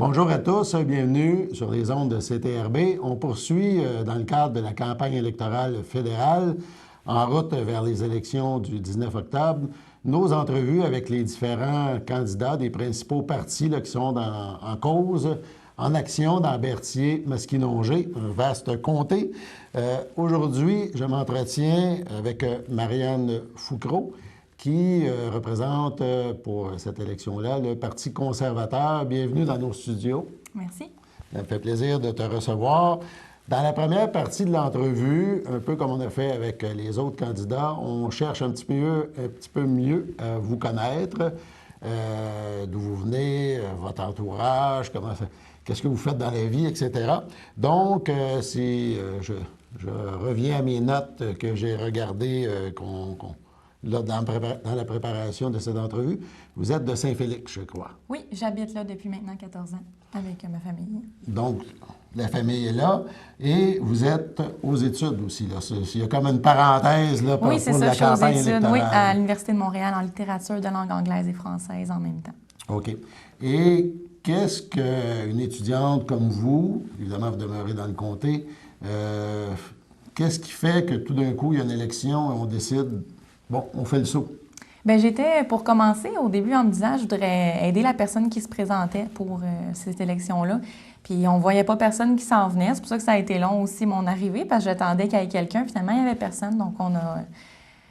Bonjour à tous, bienvenue sur les ondes de CTRB. On poursuit dans le cadre de la campagne électorale fédérale en route vers les élections du 19 octobre, nos entrevues avec les différents candidats des principaux partis là, qui sont en cause, en action dans Berthier, Masquinongé, un vaste comté. Aujourd'hui, je m'entretiens avec Marianne Foucreau, qui représente pour cette élection-là le Parti conservateur. Bienvenue dans nos studios. Merci. Ça me fait plaisir de te recevoir. Dans la première partie de l'entrevue, un peu comme on a fait avec les autres candidats, on cherche un petit peu mieux à vous connaître, d'où vous venez, votre entourage, qu'est-ce que vous faites dans la vie, etc. Donc, si je reviens à mes notes que j'ai regardées, là, dans la préparation de cette entrevue, vous êtes de Saint-Félix, je crois. Oui, j'habite là depuis maintenant 14 ans avec ma famille. Donc, la famille est là et vous êtes aux études aussi. Là. Il y a comme une parenthèse là, oui, pour la campagne électorale. Oui, à l'Université de Montréal en littérature de langue anglaise et française en même temps. OK. Et qu'est-ce qu'une étudiante comme vous, évidemment, vous demeurez dans le comté, qu'est-ce qui fait que tout d'un coup, il y a une élection et on décide... Bon, on fait le saut. Bien, j'étais, pour commencer, au début, en me disant, je voudrais aider la personne qui se présentait pour cette élection-là. Puis, on ne voyait pas personne qui s'en venait. C'est pour ça que ça a été long aussi, mon arrivée, parce que j'attendais qu'il y ait quelqu'un. Finalement, il n'y avait personne. Donc,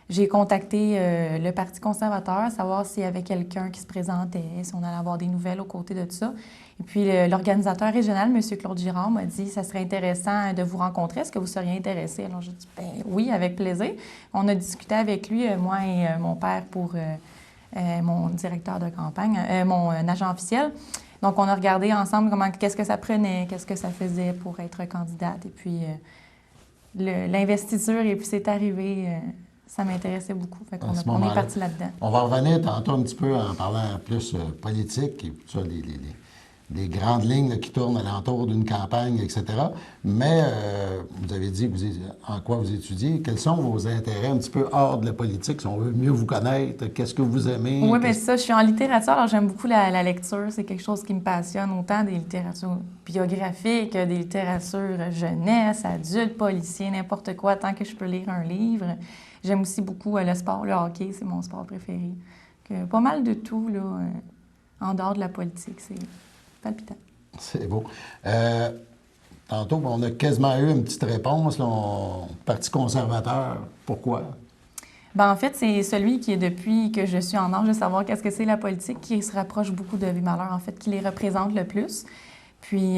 j'ai contacté le Parti conservateur, savoir s'il y avait quelqu'un qui se présentait, si on allait avoir des nouvelles aux côtés de tout ça. Et puis, l'organisateur régional, M. Claude Girard, m'a dit « Ça serait intéressant de vous rencontrer. Est-ce que vous seriez intéressé? » Alors, j'ai dit « Bien oui, avec plaisir. » On a discuté avec lui, moi et mon père, pour mon directeur de campagne, mon agent officiel. Donc, on a regardé ensemble qu'est-ce que ça prenait, qu'est-ce que ça faisait pour être candidate. Et puis, l'investiture, et puis c'est arrivé... ça m'intéressait beaucoup. Fait qu'on on est parti là-dedans. On va revenir tantôt un petit peu en parlant plus politique et tout ça, les grandes lignes là, qui tournent alentour d'une campagne, etc. Mais vous avez dit en quoi vous étudiez. Quels sont vos intérêts un petit peu hors de la politique, si on veut mieux vous connaître? Qu'est-ce que vous aimez? Oui, bien ça, je suis en littérature, alors j'aime beaucoup la lecture. C'est quelque chose qui me passionne, autant des littératures biographiques, des littératures jeunesse, adultes, policiers, n'importe quoi, tant que je peux lire un livre. J'aime aussi beaucoup le sport, le hockey, c'est mon sport préféré. Pas mal de tout, là, en dehors de la politique, c'est palpitant. C'est beau. Tantôt, on a quasiment eu une petite réponse, là, Parti conservateur. Pourquoi? Bien, en fait, c'est celui qui est depuis que je suis en âge de savoir qu'est-ce que c'est la politique, qui se rapproche beaucoup de Vie-Malheur, en fait, qui les représente le plus, puis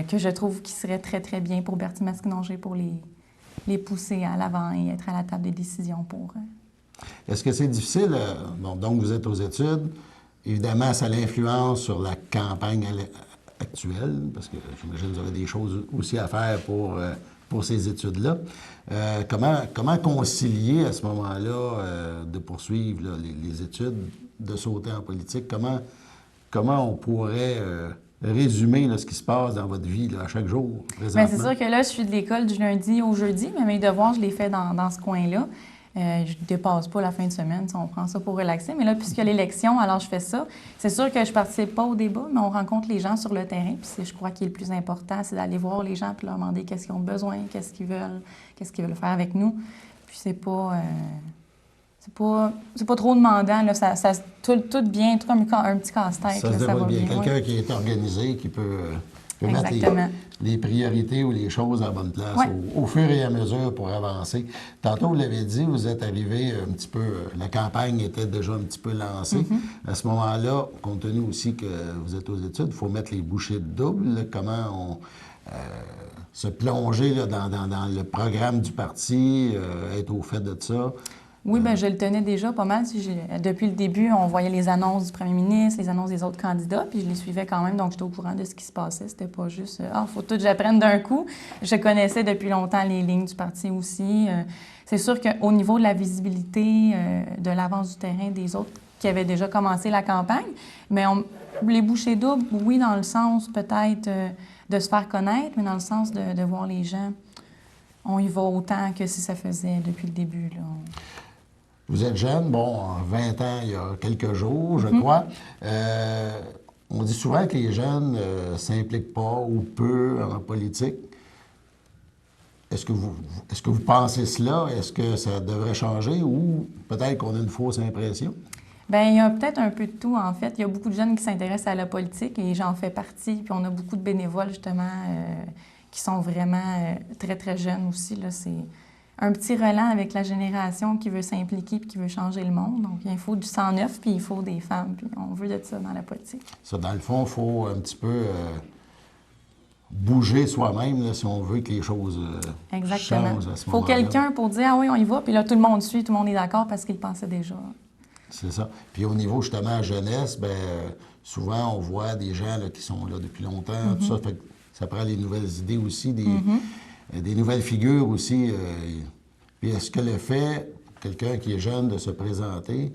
que je trouve qui serait très, très bien pour Berthier Masquinongé, pour les pousser à l'avant et être à la table des décisions pour... Est-ce que c'est difficile? Donc, vous êtes aux études. Évidemment, ça a l'influence sur la campagne actuelle, parce que j'imagine que vous avez des choses aussi à faire pour ces études-là. Comment concilier à ce moment-là de poursuivre là, les études, de sauter en politique? Comment on pourrait... résumer là, ce qui se passe dans votre vie là, à chaque jour, présentement? Bien, c'est sûr que là, je suis de l'école du lundi au jeudi, mais mes devoirs, je les fais dans ce coin-là. Je ne dépasse pas la fin de semaine, on prend ça pour relaxer. Mais là, puisque l'élection, alors je fais ça. C'est sûr que je ne participe pas au débat, mais on rencontre les gens sur le terrain. Puis je crois qu'il est le plus important, c'est d'aller voir les gens et leur demander qu'est-ce qu'ils ont besoin, qu'est-ce qu'ils veulent faire avec nous. Puis c'est pas trop demandant, là. Tout bien, tout comme un petit casse-tête. Ça se déroule bien. Quelqu'un qui est organisé, qui peut mettre les priorités ou les choses à la bonne place au fur et à mesure pour avancer. Tantôt, vous l'avez dit, vous êtes arrivé un petit peu... la campagne était déjà un petit peu lancée. À ce moment-là, compte tenu aussi que vous êtes aux études, il faut mettre les bouchées de double. Là, comment on... se plonger là, dans le programme du parti, être au fait de ça. Oui, bien, je le tenais déjà pas mal. Depuis le début, on voyait les annonces du premier ministre, les annonces des autres candidats, puis je les suivais quand même, donc j'étais au courant de ce qui se passait. C'était pas juste « Ah, il faut tout que j'apprenne d'un coup ». Je connaissais depuis longtemps les lignes du parti aussi. C'est sûr qu'au niveau de la visibilité, de l'avance du terrain des autres qui avaient déjà commencé la campagne, mais les bouchées doubles, oui, dans le sens peut-être de se faire connaître, mais dans le sens de voir les gens. On y va autant que si ça faisait depuis le début, là. Vous êtes jeune, bon, 20 ans, il y a quelques jours, je crois. On dit souvent que les jeunes ne s'impliquent pas ou peu en politique. Est-ce que vous pensez cela? Est-ce que ça devrait changer ou peut-être qu'on a une fausse impression? Bien, il y a peut-être un peu de tout, en fait. Il y a beaucoup de jeunes qui s'intéressent à la politique et j'en fais partie. Puis on a beaucoup de bénévoles, justement, qui sont vraiment très, très jeunes aussi. Là. C'est un petit relent avec la génération qui veut s'impliquer puis qui veut changer le monde. Donc, il faut du sang neuf puis il faut des femmes. Puis on veut de ça dans la politique. Ça, dans le fond, il faut un petit peu bouger soi-même là, si on veut que les choses Exactement. changent à ce Il faut moment-là. quelqu'un pour dire « Ah oui, on y va », puis là, tout le monde suit, tout le monde est d'accord parce qu'il pensait déjà. C'est ça. Puis au niveau, justement, jeunesse, bien, souvent, on voit des gens là, qui sont là depuis longtemps, tout ça. Fait que ça prend des nouvelles idées aussi, des nouvelles figures aussi. Puis est-ce que le fait, pour quelqu'un qui est jeune, de se présenter,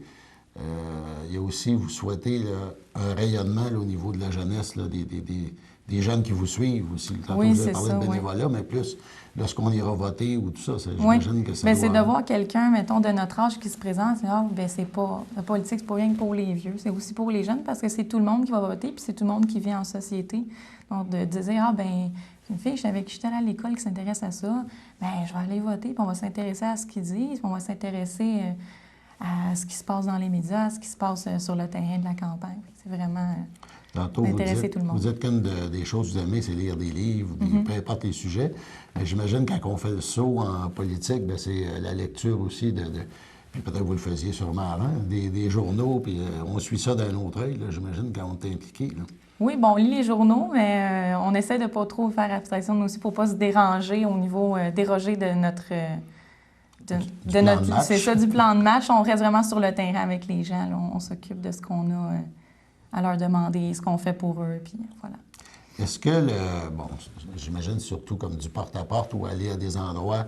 il y a aussi, vous souhaitez là, un rayonnement là, au niveau de la jeunesse, là, des jeunes qui vous suivent aussi. Tantôt, Oui, vous avez c'est parlé ça, de bénévolat, mais plus lorsqu'on ira voter ou tout ça, j'imagine que ça Bien, doit... c'est de voir quelqu'un, mettons, de notre âge qui se présente. Ah, bien, c'est pas... La politique, c'est pas rien que pour les vieux. C'est aussi pour les jeunes parce que c'est tout le monde qui va voter puis c'est tout le monde qui vit en société. Donc, de dire, ah, bien, une fille avec qui j'étais allée à l'école qui s'intéresse à ça, bien, je vais aller voter puis on va s'intéresser à ce qu'ils disent, puis on va s'intéresser à ce qui se passe dans les médias, à ce qui se passe sur le terrain de la campagne. C'est vraiment... Tantôt, d'intéresser tout le monde. vous dites qu'une des choses que vous aimez, c'est lire des livres, peu importe les sujets. Mais j'imagine quand on fait le saut en politique, bien, c'est la lecture aussi puis peut-être vous le faisiez sûrement avant, des journaux, puis on suit ça d'un autre œil, là, j'imagine, quand on est impliqué. Là. Oui, bon, on lit les journaux, mais on essaie de pas trop faire abstraction, nous aussi, pour pas se déranger au niveau, déroger de notre... Du plan de match. C'est ça, du plan de match. On reste vraiment sur le terrain avec les gens. Là. On s'occupe de ce qu'on a à leur demander, ce qu'on fait pour eux, puis voilà. Est-ce que bon, j'imagine surtout comme du porte-à-porte ou aller à des endroits,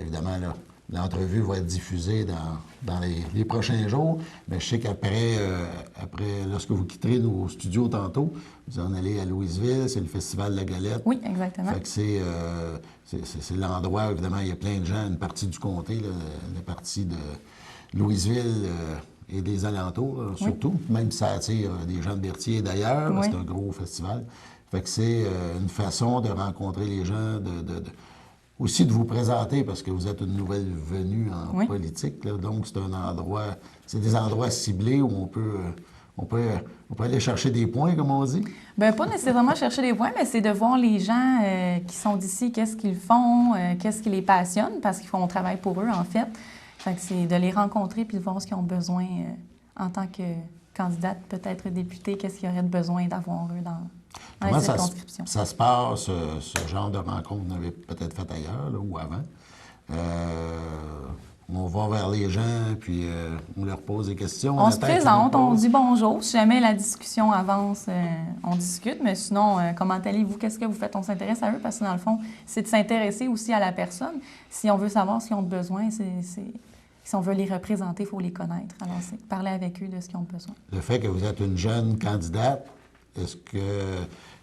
évidemment, là, l'entrevue va être diffusée dans les prochains jours, mais je sais qu'après, lorsque vous quitterez nos studios tantôt, vous en allez à Louisville, c'est le Festival de la Galette. Oui, exactement. Fait que c'est l'endroit, évidemment, il y a plein de gens, une partie du comté, là, la partie de Louisville et des alentours, là, surtout, même si ça attire des gens de Berthier d'ailleurs, Oui. c'est un gros festival. Fait que c'est une façon de rencontrer les gens, aussi de vous présenter, parce que vous êtes une nouvelle venue en politique, là, donc c'est un endroit, c'est des endroits ciblés où on peut aller chercher des points, comme on dit. Bien, pas nécessairement chercher des points, mais c'est de voir les gens qui sont d'ici, qu'est-ce qu'ils font, qu'est-ce qui les passionne, parce qu'ils font un travail pour eux, en fait. Fait que c'est de les rencontrer puis de voir ce qu'ils ont besoin en tant que candidate, peut-être députée, qu'est-ce qu'ils auraient besoin d'avoir, eux, dans Comment les circonscriptions. ça se passe, ce genre de rencontre, vous avez peut-être fait ailleurs là, ou avant? On va vers les gens, puis on leur pose des questions. On se présente, on dit bonjour. Si jamais la discussion avance, on discute. Mais sinon, comment allez-vous? Qu'est-ce que vous faites? On s'intéresse à eux parce que, dans le fond, c'est de s'intéresser aussi à la personne. Si on veut savoir ce qu'ils ont besoin, si on veut les représenter, il faut les connaître. Alors, c'est parler avec eux de ce qu'ils ont besoin. Le fait que vous êtes une jeune candidate, est-ce qu'il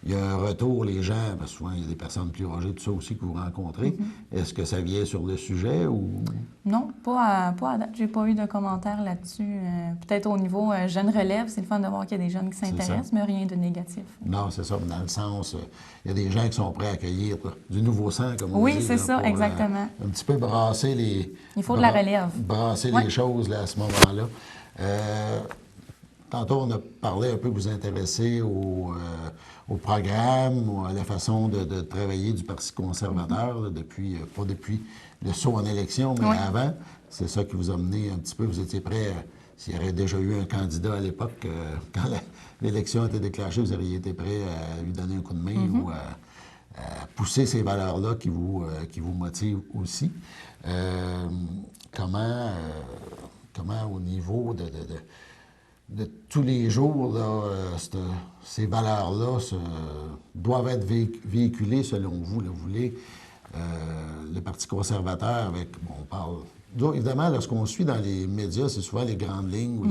y a un retour, les gens, parce que souvent il y a des personnes plus âgées, tout ça aussi que vous rencontrez, est-ce que ça vient sur le sujet ou... Non, pas à date. J'ai pas eu de commentaires là-dessus. Peut-être au niveau jeune relève, c'est le fun de voir qu'il y a des jeunes qui s'intéressent, mais rien de négatif. Non, c'est ça. Dans le sens, il y a des gens qui sont prêts à accueillir du nouveau sang, comme on dit. Oui, c'est ça, pour, exactement. Un petit peu brasser les... Il faut de la relève. Brasser les choses là, à ce moment-là. Tantôt, on a parlé un peu, vous intéresser au programme, ou à la façon de travailler du Parti conservateur, là, depuis, pas depuis le saut en élection, mais avant. C'est ça qui vous a mené un petit peu. Vous étiez prêt, s'il y aurait déjà eu un candidat à l'époque, quand l'élection a été déclenchée, vous auriez été prêt à lui donner un coup de main ou à pousser ces valeurs-là qui vous motivent aussi. Comment au niveau de tous les jours, là, ces valeurs-là doivent être véhiculées selon vous. Là, vous voulez le Parti conservateur avec, bon, on parle... Donc, évidemment, lorsqu'on suit dans les médias, c'est souvent les grandes lignes, ou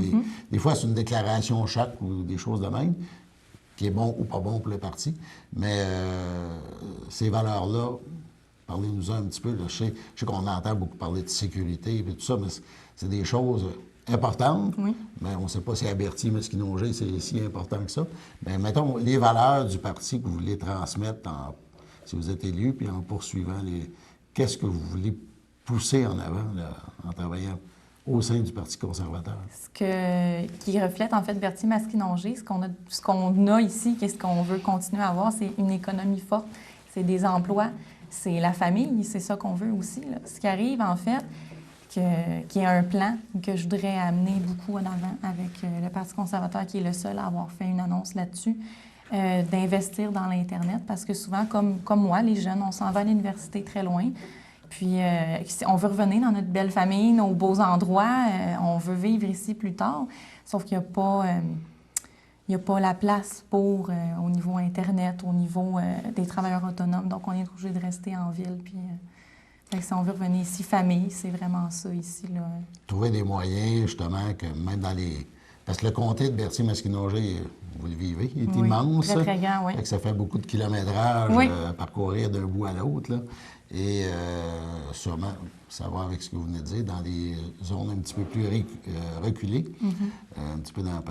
des fois c'est une déclaration chaque ou des choses de même, qui est bon ou pas bon pour le parti. Mais ces valeurs-là, parlez-nous un petit peu. Là, je sais qu'on entend beaucoup parler de sécurité et tout ça, mais c'est des choses importante, Oui. mais on ne sait pas si à Berthier-Masquinongé, c'est si important que ça. Mais mettons, les valeurs du parti que vous voulez transmettre si vous êtes élu, puis en poursuivant qu'est-ce que vous voulez pousser en avant là, en travaillant au sein du Parti conservateur? Qui reflète en fait Berthier-Masquinongé, ce qu'on a ici, qu'est-ce qu'on veut continuer à avoir, c'est une économie forte, c'est des emplois, c'est la famille, c'est ça qu'on veut aussi, là. Ce qui arrive en fait, qu'il y ait un plan que je voudrais amener beaucoup en avant avec le Parti conservateur, qui est le seul à avoir fait une annonce là-dessus, d'investir dans l'Internet, parce que souvent, comme moi, les jeunes, on s'en va à l'université très loin. Puis, on veut revenir dans notre belle famille, nos beaux endroits. On veut vivre ici plus tard. Sauf qu'il n'y a pas la place pour, au niveau Internet, au niveau des travailleurs autonomes. Donc, on est obligé de rester en ville. Puis, fait que si on veut revenir ici, famille, c'est vraiment ça ici, là. Trouver des moyens, justement, que même dans les... Parce que le comté de Berthier-Masquinongé, vous le vivez, il est immense. Très, très grand, oui. Fait que ça fait beaucoup de kilométrage parcourir d'un bout à l'autre, là. Et sûrement, ça va avec ce que vous venez de dire, dans des zones un petit peu plus reculées, un petit peu dans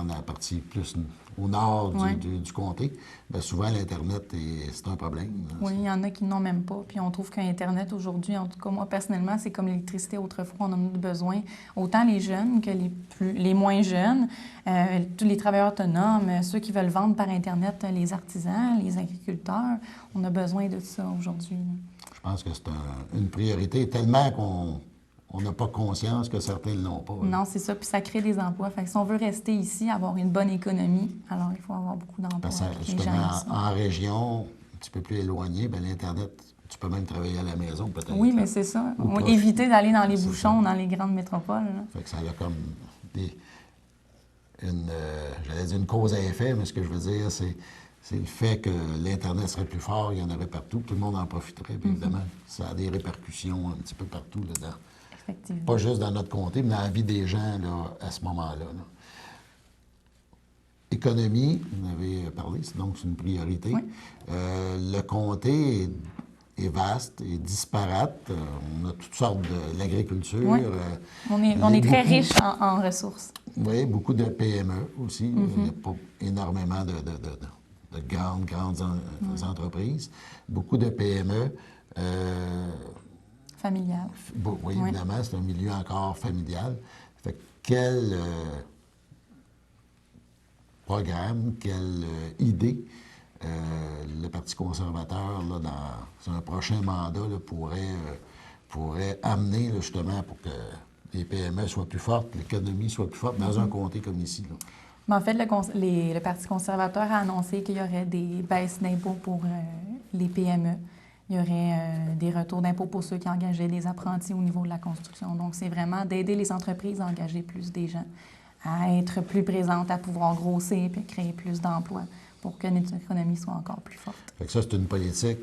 la partie plus au nord du comté, bien, souvent l'Internet, c'est un problème. Oui, il y en a qui n'ont même pas. Puis on trouve qu'Internet aujourd'hui, en tout cas moi personnellement, c'est comme l'électricité autrefois, on en a besoin. Autant les jeunes que les moins jeunes, tous les travailleurs autonomes, ceux qui veulent vendre par Internet, les artisans, les agriculteurs, on a besoin de ça aujourd'hui. Je pense que c'est une priorité tellement qu'on n'a pas conscience que certains ne l'ont pas. Non, c'est ça. Puis ça crée des emplois. Fait que si on veut rester ici, avoir une bonne économie, alors il faut avoir beaucoup d'emplois. Parce que justement, en région, un petit peu plus éloignée, bien, l'Internet, tu peux même travailler à la maison peut-être. Oui, mais c'est ça. Éviter d'aller dans les bouchons dans les grandes métropoles. Là. Fait que ça a comme j'allais dire une cause à effet, mais ce que je veux dire, c'est le fait que l'Internet serait plus fort, il y en aurait partout, tout le monde en profiterait, bien évidemment. Ça a des répercussions un petit peu partout là-dedans. Effectivement. Pas juste dans notre comté, mais dans la vie des gens là, à ce moment-là. Là. Économie, vous en avez parlé, donc c'est une priorité. Oui. Le comté est vaste et disparate. On a toutes sortes de l'agriculture. Oui. On est très riche en ressources. Oui, beaucoup de PME aussi. Il n'y a pas énormément de grandes entreprises. Beaucoup de PME. Familial. Oui, évidemment, c'est un milieu encore familial. Fait que quel programme, quelle idée le Parti conservateur, là, dans un prochain mandat, là, pourrait amener là, justement pour que les PME soient plus fortes, l'économie soit plus forte dans un comté comme ici. Là. Mais en fait, le Parti conservateur a annoncé qu'il y aurait des baisses d'impôts pour les PME. Il y aurait des retours d'impôts pour ceux qui engageaient des apprentis au niveau de la construction. Donc, c'est vraiment d'aider les entreprises à engager plus des gens, à être plus présentes, à pouvoir grossir et créer plus d'emplois pour que notre économie soit encore plus forte. Fait que ça, c'est une politique,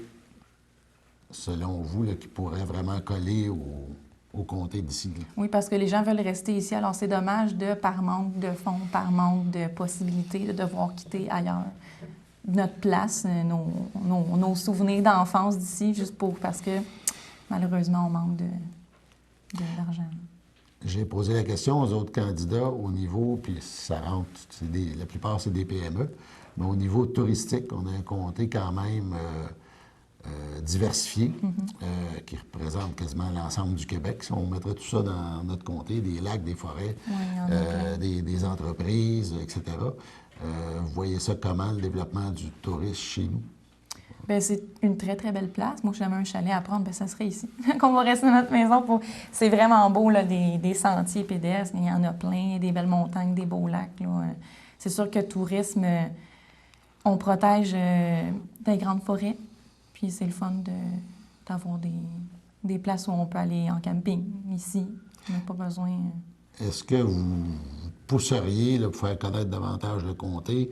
selon vous, là, qui pourrait vraiment coller au comté d'ici. Là. Oui, parce que les gens veulent rester ici. Alors, c'est dommage par manque de fonds, par manque de possibilités, de devoir quitter ailleurs notre place, nos souvenirs d'enfance d'ici, juste parce que, malheureusement, on manque d'argent. J'ai posé la question aux autres candidats au niveau, puis ça rentre, la plupart, c'est des PME, mais au niveau touristique, on a un comté quand même diversifié, qui représente quasiment l'ensemble du Québec. Si on mettrait tout ça dans notre comté, des lacs, des forêts, des entreprises, etc., vous voyez ça comment, le développement du tourisme chez nous? Bien, c'est une très, très belle place. Moi, si j'avais un chalet à prendre, bien, ça serait ici. Qu'on va rester dans notre maison. C'est vraiment beau, là, des sentiers pédestres. Il y en a plein, des belles montagnes, des beaux lacs. Là. C'est sûr que le tourisme, on protège des grandes forêts. Puis c'est le fun d'avoir des places où on peut aller en camping, ici. On n'a pas besoin... Est-ce que vous pousseriez là, pour faire connaître davantage le comté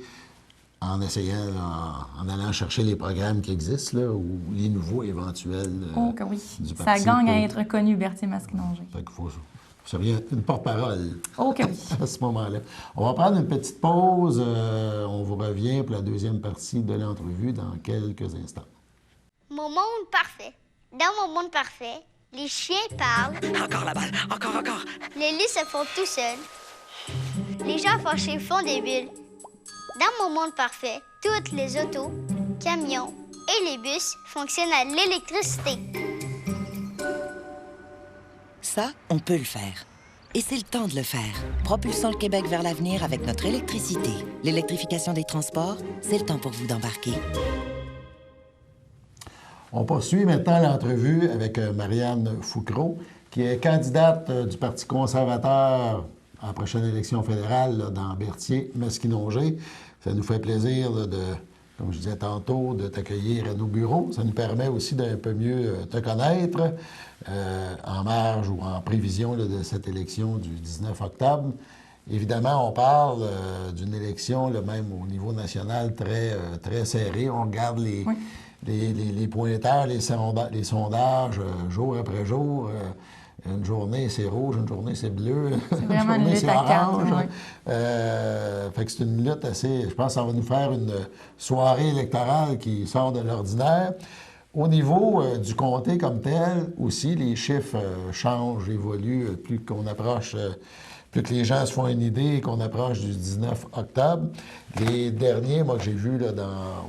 en essayant, là, en allant chercher les programmes qui existent là, ou les nouveaux éventuels oh que oui. Du parti? Ça gagne à être connu, Berthier-Masquinongé. Fait qu'il faut seriez une porte-parole oh que oui. à ce moment-là. On va prendre une petite pause. On vous revient pour la deuxième partie de l'entrevue dans quelques instants. Mon monde parfait. Dans mon monde parfait, Les chiens parlent. Encore la balle, encore. Les lits se font tout seuls. Les gens fâchés font des bulles. Dans mon monde parfait, toutes les autos, camions et les bus fonctionnent à l'électricité. Ça, on peut le faire. Et c'est le temps de le faire. Propulsons le Québec vers l'avenir avec notre électricité. L'électrification des transports, c'est le temps pour vous d'embarquer. On poursuit maintenant l'entrevue avec Marianne Foucreau, qui est candidate du Parti conservateur à la prochaine élection fédérale là, dans Berthier-Masquinongé. Ça nous fait plaisir là, comme je disais tantôt, de t'accueillir à nos bureaux. Ça nous permet aussi d'un peu mieux te connaître en marge ou en prévision là, de cette élection du 19 octobre. Évidemment, on parle d'une élection, là, même au niveau national, très serrée. On regarde les pointeurs, les sondages, jour après jour. Une journée, c'est rouge, une journée, c'est bleu. C'est vraiment une lutte à orange. quatre. Fait que c'est une lutte assez... Je pense que ça va nous faire une soirée électorale qui sort de l'ordinaire. Au niveau du comté comme tel, aussi, les chiffres changent, évoluent, plus qu'on approche... plus que les gens se font une idée et qu'on approche du 19 octobre. Les derniers, moi, que j'ai vus là,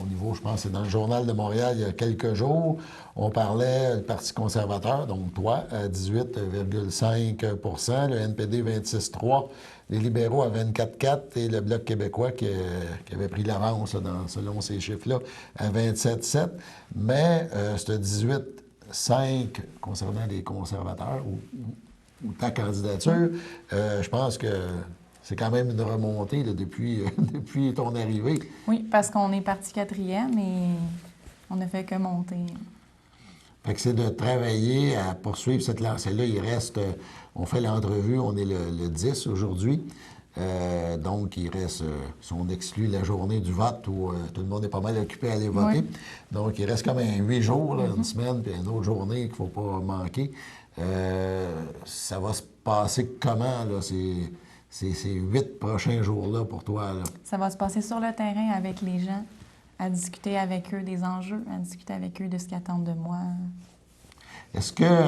au niveau, je pense, c'est dans le Journal de Montréal il y a quelques jours, on parlait du Parti conservateur, donc toi, à 18,5 le NPD 26,3 les libéraux à 24,4 et le Bloc québécois qui avait pris l'avance selon ces chiffres-là à 27,7 Mais ce 18,5 concernant les conservateurs ou ta candidature, je pense que c'est quand même une remontée là, depuis ton arrivée. Oui, parce qu'on est parti 4e et on ne fait que monter. Fait que c'est de travailler à poursuivre cette lancée-là. Il reste, on fait l'entrevue, on est le 10 aujourd'hui. Donc, il reste, si on exclut la journée du vote où tout le monde est pas mal occupé à aller voter. Oui. Donc, il reste comme 8 jours, là, une semaine, puis une autre journée qu'il ne faut pas manquer. Ça va se passer comment, là, ces 8 prochains jours-là pour toi? Là? Ça va se passer sur le terrain avec les gens, à discuter avec eux des enjeux, à discuter avec eux de ce qu'ils attendent de moi. Est-ce que,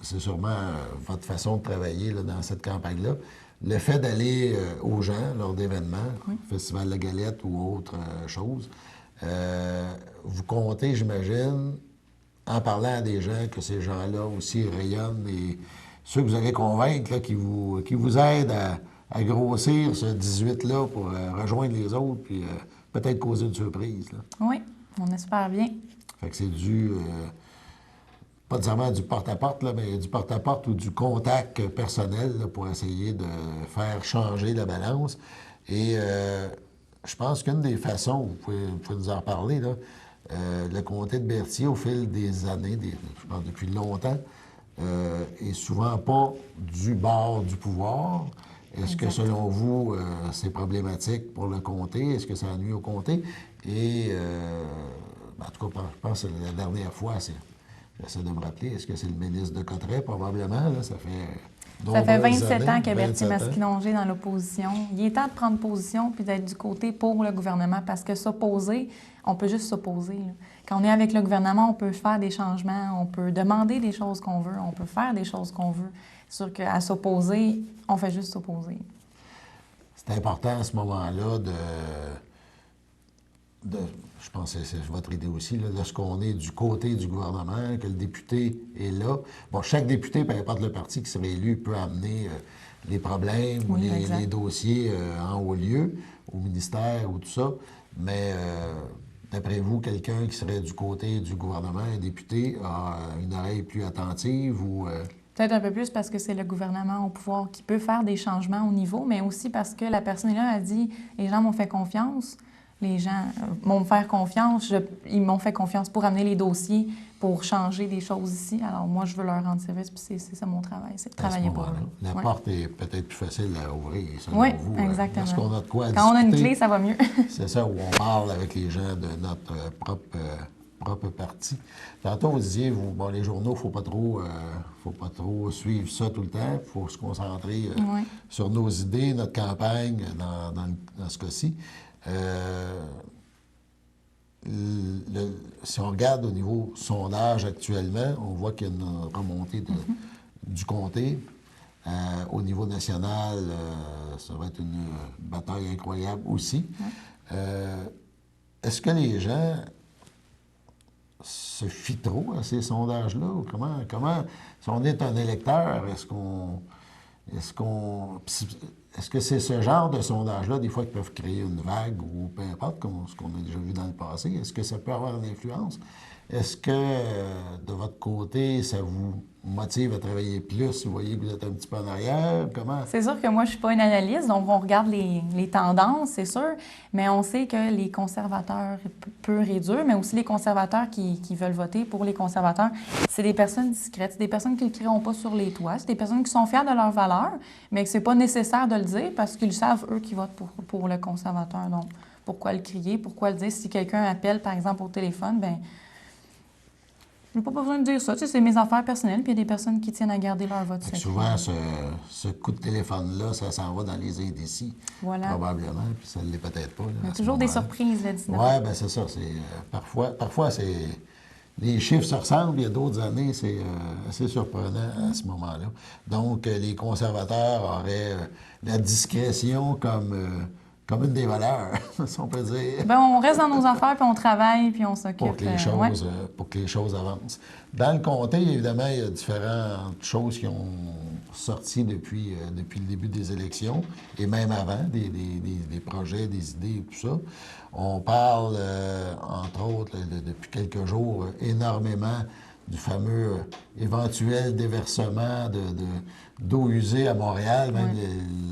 c'est sûrement votre façon de travailler là, dans cette campagne-là, le fait d'aller aux gens lors d'événements, Festival de la Galette ou autre chose, vous comptez, j'imagine, en parlant à des gens, que ces gens-là aussi rayonnent et ceux que vous allez convaincre, là, qui vous aident à grossir ce 18-là pour rejoindre les autres puis peut-être causer une surprise. Là. Oui, on espère bien. Fait que c'est pas nécessairement du porte-à-porte, là, mais du porte-à-porte ou du contact personnel là, pour essayer de faire changer la balance. Et je pense qu'une des façons, vous pouvez nous en reparler, là, le comté de Berthier, au fil des années, je pense depuis longtemps, est souvent pas du bord du pouvoir. Est-ce que, selon vous, c'est problématique pour le comté? Est-ce que ça nuit au comté? Et, en tout cas, je pense que la dernière fois, j'essaie de me rappeler, est-ce que c'est le ministre de Cotteret? Probablement, là, ça fait 27 ans que Berthier-Masquinongé est dans l'opposition. Il est temps de prendre position puis d'être du côté pour le gouvernement parce que s'opposer, on peut juste s'opposer. Là. Quand on est avec le gouvernement, on peut faire des changements, on peut demander des choses qu'on veut, on peut faire des choses qu'on veut. C'est sûr qu'à s'opposer, on fait juste s'opposer. C'est important à ce moment-là je pense que c'est votre idée aussi, là, lorsqu'on est du côté du gouvernement, que le député est là. Bon, chaque député, peu importe le parti qui serait élu, peut amener les problèmes ou les dossiers en haut lieu, au ministère ou tout ça. Mais d'après vous, quelqu'un qui serait du côté du gouvernement, un député, a une oreille plus attentive ou... Peut-être un peu plus parce que c'est le gouvernement au pouvoir qui peut faire des changements au niveau, mais aussi parce que la personne là a dit « les gens m'ont fait confiance ». Les gens m'ont fait confiance, ils m'ont fait confiance pour amener les dossiers, pour changer des choses ici. Alors moi, je veux leur rendre service, puis c'est ça mon travail, c'est de travailler pour eux. La porte est peut-être plus facile à ouvrir, selon vous. Oui, exactement. Lorsqu'on a de quoi Quand on a une discuter, clé, ça va mieux. C'est ça, où on parle avec les gens de notre propre parti. Tantôt, vous disiez, les journaux, il faut pas trop suivre ça tout le temps. Il faut se concentrer sur nos idées, notre campagne dans ce cas-ci. si on regarde au niveau sondage actuellement, on voit qu'il y a une remontée du comté. Au niveau national, ça va être une bataille incroyable aussi. Est-ce que les gens se fient trop à ces sondages-là? Ou comment, si on est un électeur, est-ce que c'est ce genre de sondage-là, des fois, qui peuvent créer une vague ou peu importe, comme ce qu'on a déjà vu dans le passé? Est-ce que ça peut avoir une influence? Est-ce que, de votre côté, ça vous motive à travailler plus si vous voyez que vous êtes un petit peu en arrière? Comment? C'est sûr que moi, je ne suis pas une analyste, donc on regarde les tendances, c'est sûr, mais on sait que les conservateurs purs et durs, mais aussi les conservateurs qui veulent voter pour les conservateurs, c'est des personnes discrètes, c'est des personnes qui ne crieront pas sur les toits, c'est des personnes qui sont fières de leurs valeurs, mais que ce n'est pas nécessaire de le dire parce qu'ils savent, eux, qui votent pour le conservateur. Donc, pourquoi le crier? Pourquoi le dire? Si quelqu'un appelle, par exemple, au téléphone, bien, je n'ai pas besoin de dire ça. Tu sais, c'est mes affaires personnelles, puis il y a des personnes qui tiennent à garder leur vote secret. Souvent, ce coup de téléphone-là, ça s'en va dans les indécis, probablement, puis ça ne l'est peut-être pas. Là, il y a toujours des surprises, le 19. Oui, bien c'est ça. Parfois, c'est... Les chiffres se ressemblent. Il y a d'autres années, c'est assez surprenant à ce moment-là. Donc, les conservateurs auraient la discrétion comme une des valeurs, si on peut dire. Bien, on reste dans nos affaires, puis on travaille, puis on s'occupe. Pour que les choses avancent. Dans le comté, évidemment, il y a différentes choses qui ont sorti depuis le début des élections, et même avant, des projets, des idées, tout ça. On parle, entre autres, depuis quelques jours, énormément du fameux éventuel déversement d'eau usée à Montréal. Même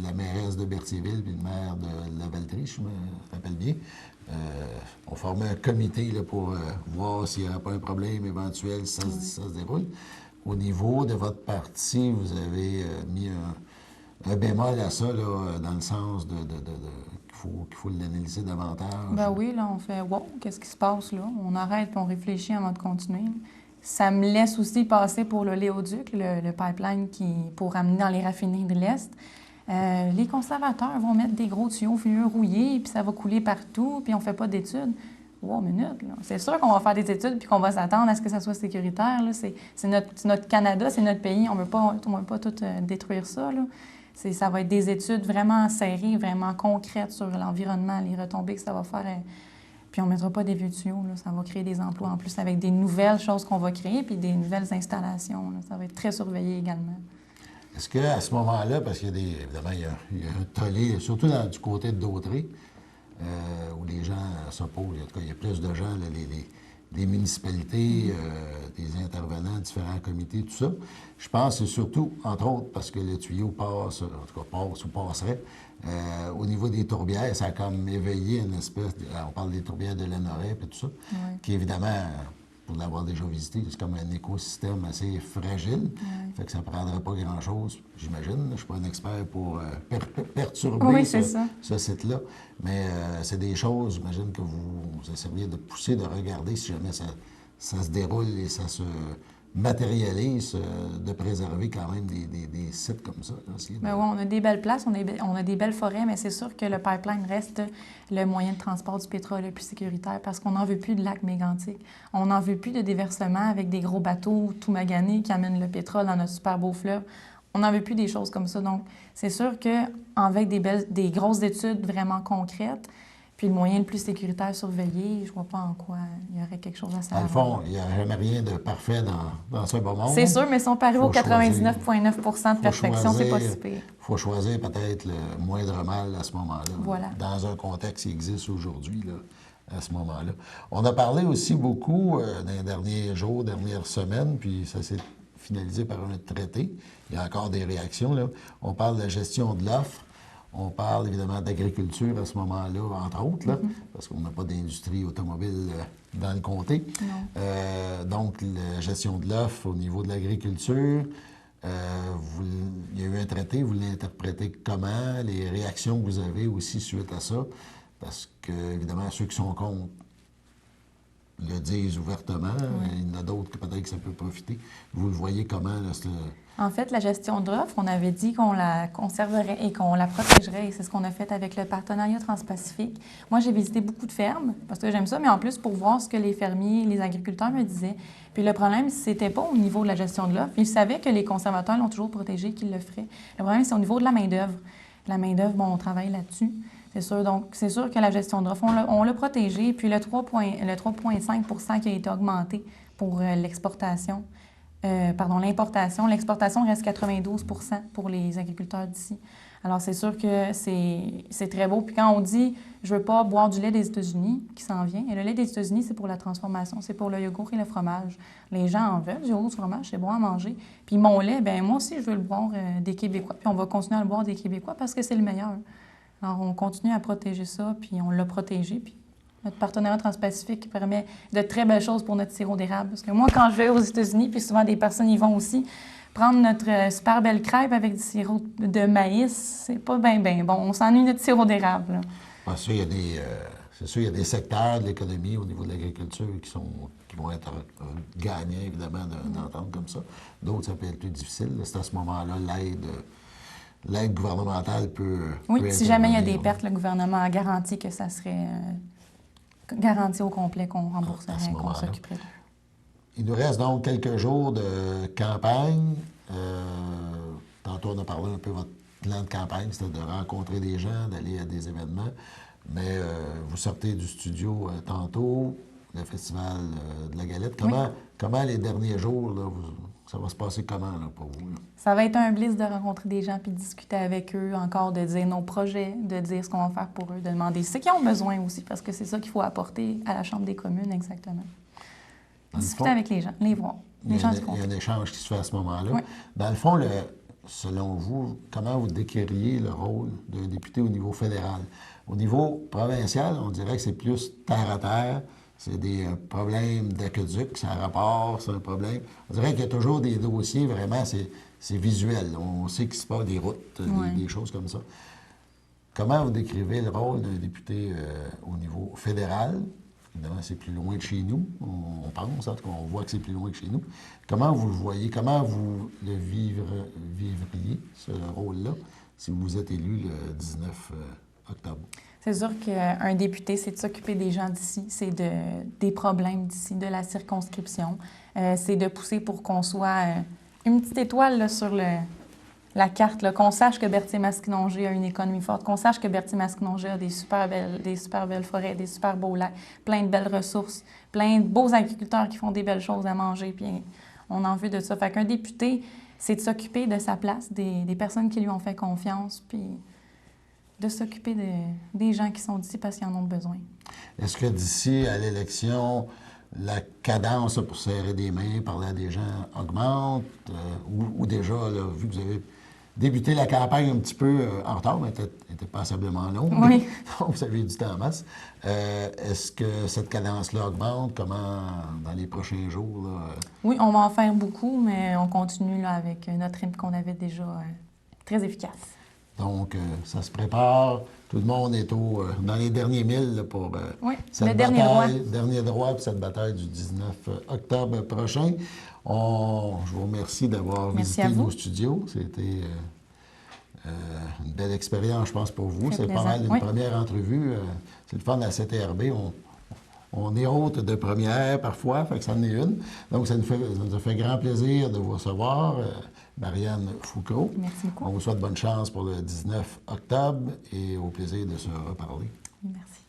la mairesse de Berthierville puis le maire de Lavaltrie, je me rappelle bien, ont formé un comité là, pour voir s'il n'y aurait pas un problème éventuel si ça se déroule. Au niveau de votre parti, vous avez mis un bémol à ça, là, dans le sens qu'il faut l'analyser davantage. Ben oui, là, on fait « wow, qu'est-ce qui se passe là? » On arrête et on réfléchit avant de continuer. Ça me laisse aussi passer pour le Léoduc, le pipeline pour amener dans les raffineries de l'Est. Les conservateurs vont mettre des gros tuyaux vieux rouillés, puis ça va couler partout, puis on ne fait pas d'études. Wow, minute, là. C'est sûr qu'on va faire des études puis qu'on va s'attendre à ce que ça soit sécuritaire. Là. C'est notre Canada, c'est notre pays. On ne veut pas tout détruire ça. Là. Ça va être des études vraiment serrées, vraiment concrètes sur l'environnement, les retombées que ça va faire. Puis on ne mettra pas des vieux tuyaux. Là. Ça va créer des emplois en plus avec des nouvelles choses qu'on va créer puis des nouvelles installations. Là. Ça va être très surveillé également. Est-ce qu'à ce moment-là, parce qu'il y a évidemment, il y a un tollé, surtout du côté de Dautré, où les gens s'opposent. En tout cas, il y a plus de gens, là, les municipalités, des intervenants, différents comités, tout ça. Je pense que c'est surtout, entre autres, parce que le tuyau passe, en tout cas passe ou passerait, au niveau des tourbières, ça a comme éveillé une espèce, on parle des tourbières de Lanoret et tout ça, qui évidemment, pour l'avoir déjà visité, c'est comme un écosystème assez fragile. Fait que ça ne prendrait pas grand-chose, j'imagine. Je ne suis pas un expert pour perturber ce site-là. Mais c'est des choses, j'imagine, que vous essayeriez de pousser, de regarder si jamais ça se déroule et ça se matérialise, de préserver quand même des sites comme ça. Bien, oui, on a des belles places, on a des belles forêts, mais c'est sûr que le pipeline reste le moyen de transport du pétrole le plus sécuritaire parce qu'on n'en veut plus de lac mégantique. On n'en veut plus de déversement avec des gros bateaux tout maganés qui amènent le pétrole dans notre super beau fleuve. On n'en veut plus des choses comme ça. Donc, c'est sûr qu'avec des grosses études vraiment concrètes, puis le moyen le plus sécuritaire surveillé, je ne vois pas en quoi il y aurait quelque chose à savoir. Dans le fond, il n'y a jamais rien de parfait dans ce beau monde. C'est sûr, mais si on arrive au 99,9 % de perfection, c'est pas si pire. Il faut choisir peut-être le moindre mal à ce moment-là. Voilà. Dans un contexte qui existe aujourd'hui, là, à ce moment-là. On a parlé aussi beaucoup dans les derniers jours, dernières semaines, puis ça s'est finalisé par un traité. Il y a encore des réactions, là. On parle de la gestion de l'offre. On parle évidemment d'agriculture à ce moment-là, entre autres, là, parce qu'on n'a pas d'industrie automobile dans le comté. Donc, la gestion de l'offre au niveau de l'agriculture, il y a eu un traité, vous l'interprétez comment? Les réactions que vous avez aussi suite à ça? Parce que, évidemment, ceux qui sont contre le disent ouvertement. Il y en a d'autres que peut-être que ça peut profiter. Vous le voyez comment, là, En fait, la gestion de l'offre, on avait dit qu'on la conserverait et qu'on la protégerait. Et c'est ce qu'on a fait avec le partenariat transpacifique. Moi, j'ai visité beaucoup de fermes parce que j'aime ça, mais en plus pour voir ce que les fermiers, les agriculteurs me disaient. Puis le problème, c'était pas au niveau de la gestion de l'offre. Ils savaient que les conservateurs l'ont toujours protégé, qu'ils le feraient. Le problème, c'est au niveau de la main-d'œuvre. La main-d'œuvre, bon, on travaille là-dessus. C'est sûr. Donc, c'est sûr que la gestion de l'offre, on l'a protégé. Puis le 3,5 qui a été augmenté pour l'exportation. L'importation. L'exportation reste 92 pour les agriculteurs d'ici. Alors, c'est sûr que c'est très beau. Puis quand on dit « je veux pas boire du lait des États-Unis » qui s'en vient, et le lait des États-Unis, c'est pour la transformation, c'est pour le yogourt et le fromage. Les gens en veulent, du yogourt, du fromage, c'est bon à manger. Puis mon lait, bien moi aussi, je veux le boire des Québécois. Puis on va continuer à le boire des Québécois parce que c'est le meilleur. Alors, on continue à protéger ça, puis on l'a protégé. Puis notre partenariat transpacifique permet de très belles choses pour notre sirop d'érable. Parce que moi, quand je vais aux États-Unis, puis souvent des personnes y vont aussi, prendre notre super belle crêpe avec du sirop de maïs, c'est pas bien bon. On s'ennuie de notre sirop d'érable. C'est sûr, il y a des secteurs de l'économie au niveau de l'agriculture qui vont être gagnants, évidemment, d'entendre comme ça. D'autres, ça peut être plus difficile. C'est à ce moment-là, l'aide gouvernementale peut si jamais il y a des intervenir. pertes, le gouvernement a garanti que ça serait garanti au complet, qu'on rembourserait, qu'on s'occuperait. Il nous reste donc quelques jours de campagne. Tantôt, on a parlé un peu de votre plan de campagne, c'était de rencontrer des gens, d'aller à des événements. Mais vous sortez du studio tantôt, le Festival de la Galette. Comment les derniers jours, là, ça va se passer comment là, pour vous? Là? Ça va être un bliss de rencontrer des gens puis de discuter avec eux, encore de dire nos projets, de dire ce qu'on va faire pour eux, de demander ce qu'ils ont besoin aussi, parce que c'est ça qu'il faut apporter à la Chambre des communes, exactement. Discuter avec les gens, les voir. Il y a un échange qui se fait à ce moment-là. Oui. Dans le fond, selon vous, comment vous décririez le rôle d'un député au niveau fédéral? Au niveau provincial, on dirait que c'est plus terre à terre. C'est des problèmes d'aqueduc, c'est un rapport, c'est un problème. On dirait qu'il y a toujours des dossiers, vraiment, c'est visuel. On sait qu'il se passe des routes, des choses comme ça. Comment vous décrivez le rôle d'un député au niveau fédéral? Évidemment, c'est plus loin de chez nous, on pense, en tout cas, on voit que c'est plus loin que chez nous. Comment vous le voyez? Comment vous le vivriez, ce rôle-là, si vous êtes élu le 19 octobre? C'est sûr qu'un député, c'est de s'occuper des gens d'ici, c'est des problèmes d'ici, de la circonscription. C'est de pousser pour qu'on soit une petite étoile là, sur la carte, là, qu'on sache que Berthier-Masquinongé a une économie forte, qu'on sache que Berthier-Masquinongé a des super belles forêts, des super beaux lacs, plein de belles ressources, plein de beaux agriculteurs qui font des belles choses à manger, puis on en veut de ça. Fait qu'un député, c'est de s'occuper de sa place, des personnes qui lui ont fait confiance, puis de s'occuper des gens qui sont d'ici parce qu'ils en ont besoin. Est-ce que d'ici à l'élection, la cadence pour serrer des mains, parler à des gens augmente? Ou déjà, là, vu que vous avez débuté la campagne un petit peu en retard, mais était passablement longue, oui. Donc vous avez du temps en masse. Est-ce que cette cadence-là augmente? Comment, dans les prochains jours? Là, Oui, on va en faire beaucoup, mais on continue là, avec notre rythme qu'on avait déjà très efficace. Donc, ça se prépare. Tout le monde est dans les derniers milles là, pour cette le dernier droit pour cette bataille du 19 octobre prochain. Je vous remercie d'avoir visité nos studios. C'était une belle expérience, je pense, pour vous. C'est pas mal une première entrevue. C'est le fun à la CTRB. On est hôte de première parfois, fait que ça en est une. Donc, ça nous a fait grand plaisir de vous recevoir. Marianne Foucault. Merci beaucoup. On vous souhaite bonne chance pour le 19 octobre et au plaisir de se reparler. Merci.